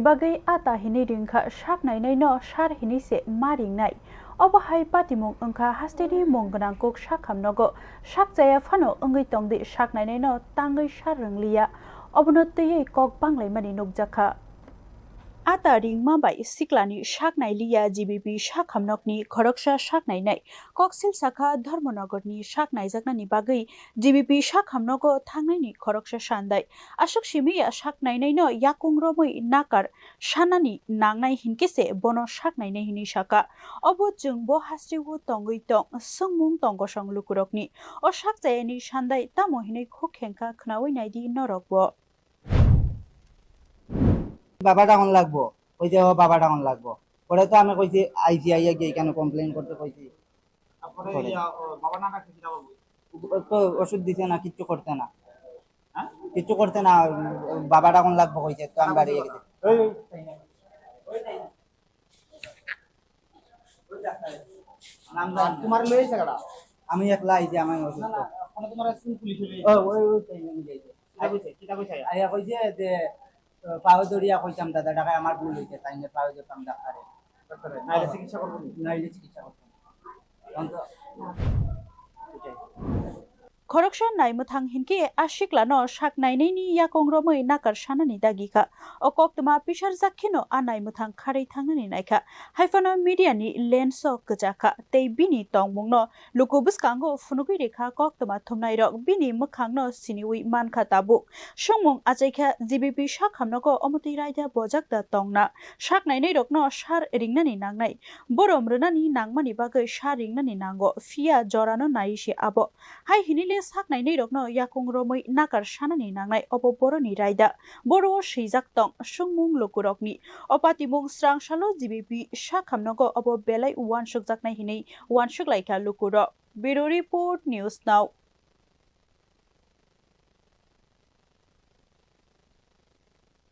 bagay ata hini ringkha sak nainai no sar hini se ma ringnai obahai patimung angkha hasteni mongganang kok sak hamnogo sak jaya phano angai tongdi sak nainai no tangai sar ringlia obonotei kok banglai mani nukjakha ata ring mabai siklani sak nailiya GBP sak hamnokni khoroksa sak nainai koksil sakha dharmonogorni sak naijaknani bagui GBP sak hamnogo thangnaini khoroksa sandai ashok simiya sak nainai no yakungromoi nakar sanani nangnai hinkese bono sak nainai hini saka obo jungbo hasriwo tongui tong sungmung tongosong lukurokni o sak jayani sandai tamo hinai khokhengka khnawi naidi norokbo বাবা down লাগবো কইছে ও বাবা down লাগবো পরে তো আমি কইছি আইসি আইয়া গিয়ে কেন কমপ্লেইন করতে কইছি আপনারে বাবা না ডাকতে কি যাবো তো ওষুধ দিতে না কিচ্ছু করতে না কিচ্ছু করতে না বাবা ডাউন লাগবো কইছে তো আমি বাড়ি গেছি তোমার লইছে কাটা আমি একলা আইছি আমি ওষুধ না কোন তোমার স্কুল পুলিশ লইছে ওই তাই আমি যাইছে কিটা কইছে আইয়া কইছে যে পাও দড়িয়া কইতাম দাদা টাকা আমার ভুল হইছে তাই না পাও যেতাম ডাক্তারে নাইলে চিকিৎসা করব নাইলে চিকিৎসা করতাম khoroksa naimuthang hinke ashikla no sak nainai ni yakongromoi nakar sanani dagika okoktma pisar jakhino anaimuthang kharei thangnani naikha haifano media ni lenso kjaka tei bini tongmungno lukubuskango funugui rekha koktma thumnai rok bini mukhang no siniwi mankha tabu songmung achaikha GBP sak hamnogo omoti raida bojakta tongna sak nainai rok no sar ringnani nangnai borom rwnani nangmani bagui sar ringnani nango fia jorano naise abo hai hinile sak nainai rokno yakungromoi nakar sanani nangnai obo boroni raida boro seijak tong sungmung lukurokni opatimung srangsalo GBP sak hamnogo obo belai wansukjaknai hinai wansuklaika lukuro Bureau Report News Now